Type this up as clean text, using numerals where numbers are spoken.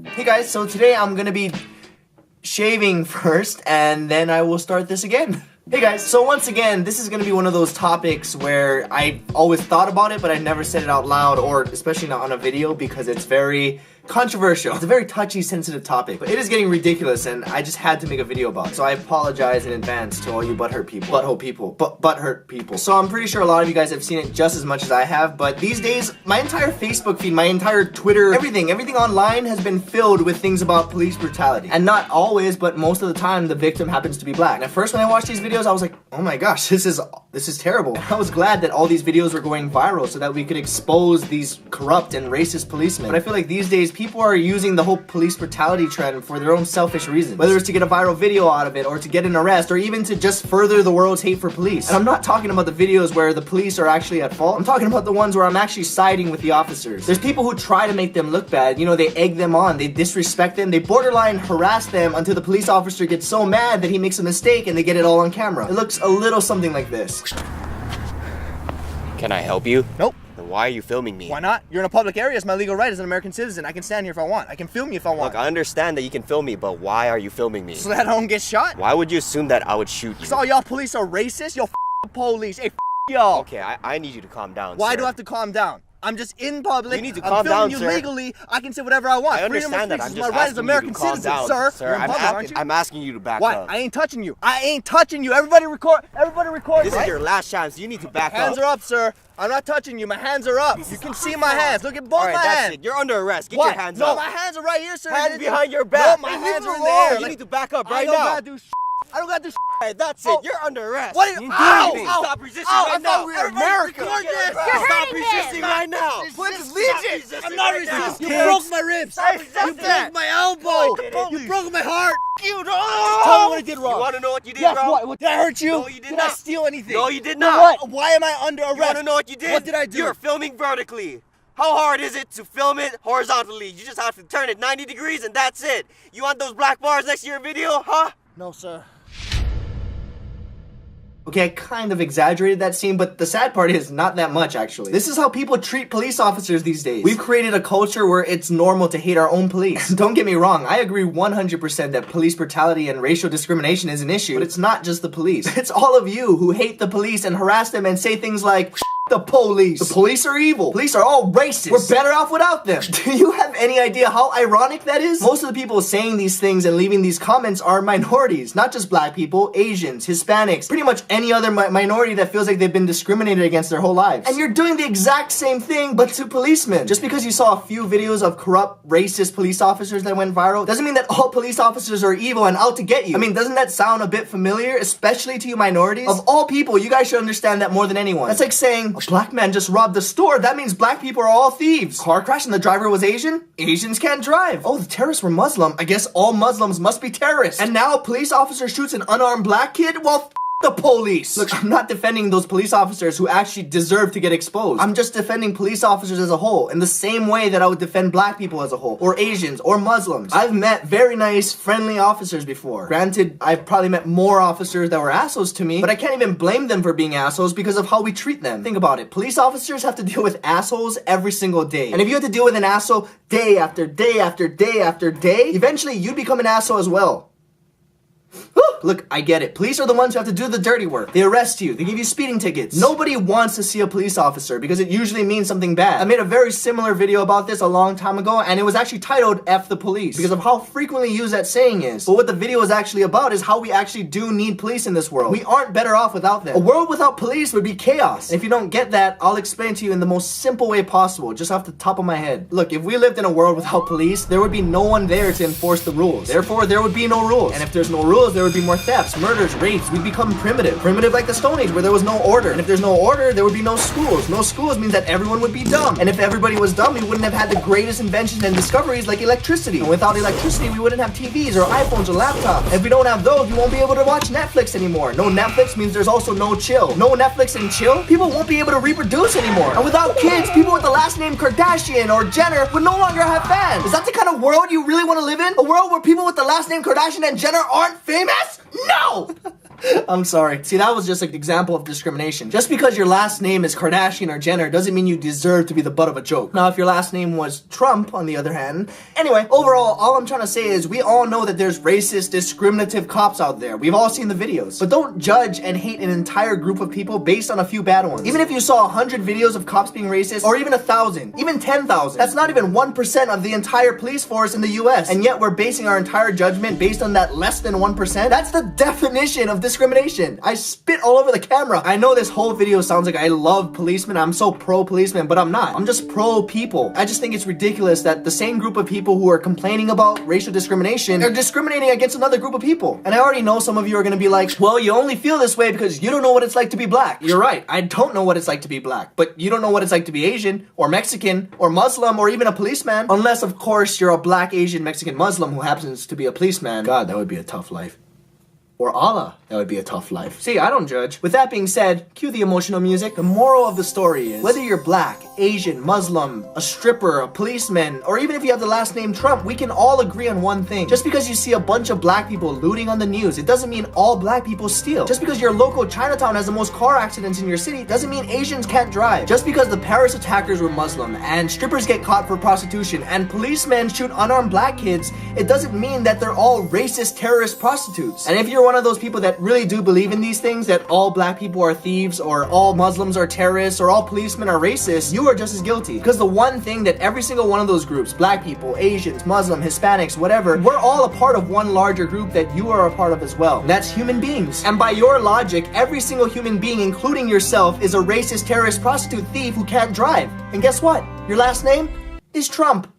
Hey guys, so today I'm gonna be shaving first and then I will start this again. Hey guys, so once again, this is gonna be one of those topics where I always thought about it but I never said it out loud, or especially not on a video, because it's very controversial. It's a very touchy, sensitive topic, but it is getting ridiculous and I just had to make a video about it. So I apologize in advance to all you butthurt people. So I'm pretty sure a lot of you guys have seen it just as much as I have, but these days, my entire Facebook feed, my entire Twitter, everything online has been filled with things about police brutality. And not always, but most of the time, the victim happens to be black. And at first when I watched these videos, I was like, oh my gosh, this is terrible. And I was glad that all these videos were going viral so that we could expose these corrupt and racist policemen. But I feel like these days, people are using the whole police brutality trend for their own selfish reasons. Whether it's to get a viral video out of it, or to get an arrest, or even to just further the world's hate for police. And I'm not talking about the videos where the police are actually at fault. I'm talking about the ones where I'm actually siding with the officers. There's people who try to make them look bad. You know, they egg them on, they disrespect them, they borderline harass them until the police officer gets so mad that he makes a mistake and they get it all on camera. It looks a little something like this. Can I help you? Nope. Then why are you filming me? Why not? You're in a public area. It's my legal right as an American citizen. I can stand here if I want. I can film you if I want. Look, I understand that you can film me, but why are you filming me? So that I don't get shot? Why would you assume that I would shoot you? So y'all police are racist? Yo, the police. Hey, y'all. Okay, I need you to calm down, Why sir. do I have to calm down? I'm just in public. You need to calm down, I'm filming you legally. I can say whatever I want. I understand that. I'm just my right as an asking you American to calm citizen, down, sir. Sir, You're in public, aren't you? I'm asking you to back Why? up. I ain't touching you. I ain't touching you. Everybody record. Everybody record. This is your last chance. You need to back up. Hands are up, sir. I'm not touching you. My hands are up. You can see my hands. Look at both my that's hands. it. You're under arrest. Get What? your hands no, up. my hands are right here, sir. Hands behind your back. No, my hands are in alone. the air. You need to back up right I don't now. gotta do I don't gotta do Hey, that's it. You're under arrest. What are you? You Ow! need to Ow! stop resisting Ow! right I now. thought we were America. Record this. You're Stop hurting resisting right now. Pledge Stop allegiance. resisting I'm not right now. resisting. You broke my ribs. Stop You resisting. broke my elbow. You broke my heart. You Tell me what I did wrong. You want to know what you did Yes, wrong? what? Did I hurt you? No, you did I not. steal anything? No, you did Then not. What? Why am I under arrest? You want to know what you did? What did I do? You're filming vertically. How hard is it to film it horizontally? You just have to turn it 90 degrees and that's it. You want those black bars next to your video, huh? No, sir. Okay, I kind of exaggerated that scene, but the sad part is not that much, actually. This is how people treat police officers these days. We've created a culture where it's normal to hate our own police. Don't get me wrong, I agree 100% that police brutality and racial discrimination is an issue, but it's not just the police. It's all of you who hate the police and harass them and say things like, the police. The police are evil. Police are all racist. We're better off without them. Do you have any idea how ironic that is? Most of the people saying these things and leaving these comments are minorities, not just black people, Asians, Hispanics, pretty much any other minority that feels like they've been discriminated against their whole lives. And you're doing the exact same thing, but to policemen. Just because you saw a few videos of corrupt, racist police officers that went viral, doesn't mean that all police officers are evil and out to get you. I mean, doesn't that sound a bit familiar, especially to you minorities? Of all people, you guys should understand that more than anyone. That's like saying, a black man just robbed the store. That means black people are all thieves. Car crash and the driver was Asian? Asians can't drive. Oh, the terrorists were Muslim. I guess all Muslims must be terrorists. And now a police officer shoots an unarmed black kid? Well, the police. Look, I'm not defending those police officers who actually deserve to get exposed. I'm just defending police officers as a whole in the same way that I would defend black people as a whole, or Asians, or Muslims. I've met very nice, friendly officers before. Granted, I've probably met more officers that were assholes to me, but I can't even blame them for being assholes because of how we treat them. Think about it. Police officers have to deal with assholes every single day. And if you have to deal with an asshole day after day after day after day, eventually you'd become an asshole as well. Look, I get it. Police are the ones who have to do the dirty work. They arrest you. They give you speeding tickets. Nobody wants to see a police officer because it usually means something bad. I made a very similar video about this a long time ago, and it was actually titled F the Police because of how frequently used that saying is. But what the video is actually about is how we actually do need police in this world. We aren't better off without them. A world without police would be chaos. And if you don't get that, I'll explain to you in the most simple way possible, just off the top of my head. Look, if we lived in a world without police, there would be no one there to enforce the rules. Therefore, there would be no rules. And if there's no rules, there would be more thefts, murders, rapes. We'd become primitive. Primitive like the Stone Age where there was no order. And if there's no order, there would be no schools. No schools means that everyone would be dumb. And if everybody was dumb, we wouldn't have had the greatest inventions and discoveries like electricity. And without electricity, we wouldn't have TVs or iPhones or laptops. And if we don't have those, we won't be able to watch Netflix anymore. No Netflix means there's also no chill. No Netflix and chill, people won't be able to reproduce anymore. And without kids, people with the last name Kardashian or Jenner would no longer have fans. Is that the kind of world you really want to live in? A world where people with the last name Kardashian and Jenner aren't famous? No! I'm sorry. See, that was just an example of discrimination. Just because your last name is Kardashian or Jenner doesn't mean you deserve to be the butt of a joke. Now, if your last name was Trump, on the other hand. Anyway, overall, all I'm trying to say is we all know that there's racist, discriminative cops out there. We've all seen the videos. But don't judge and hate an entire group of people based on a few bad ones. Even if you saw 100 videos of cops being racist, or even 1,000, even 10,000, that's not even 1% of the entire police force in the US. And yet we're basing our entire judgment based on that less than 1%? That's the definition of discrimination. I spit all over the camera. I know this whole video sounds like I love policemen. I'm so pro policemen, but I'm not. I'm just pro people. I just think it's ridiculous that the same group of people who are complaining about racial discrimination are discriminating against another group of people. And I already know some of you are gonna be like, well, you only feel this way because you don't know what it's like to be black. You're right. I don't know what it's like to be black, but you don't know what it's like to be Asian or Mexican or Muslim or even a policeman. Unless, of course, you're a black, Asian, Mexican, Muslim who happens to be a policeman. God, that would be a tough life. Or Allah, that would be a tough life. See, I don't judge. With that being said, cue the emotional music. The moral of the story is, whether you're black, Asian, Muslim, a stripper, a policeman, or even if you have the last name Trump, we can all agree on one thing. Just because you see a bunch of black people looting on the news, it doesn't mean all black people steal. Just because your local Chinatown has the most car accidents in your city, doesn't mean Asians can't drive. Just because the Paris attackers were Muslim, and strippers get caught for prostitution, and policemen shoot unarmed black kids, it doesn't mean that they're all racist terrorist prostitutes. And if you're one of those people that really do believe in these things, that all black people are thieves, or all Muslims are terrorists, or all policemen are racist, you are just as guilty. Because the one thing that every single one of those groups, black people, Asians, Muslim, Hispanics, whatever, we're all a part of one larger group that you are a part of as well. And that's human beings. And by your logic, every single human being, including yourself, is a racist, terrorist, prostitute, thief who can't drive. And guess what? Your last name is Trump.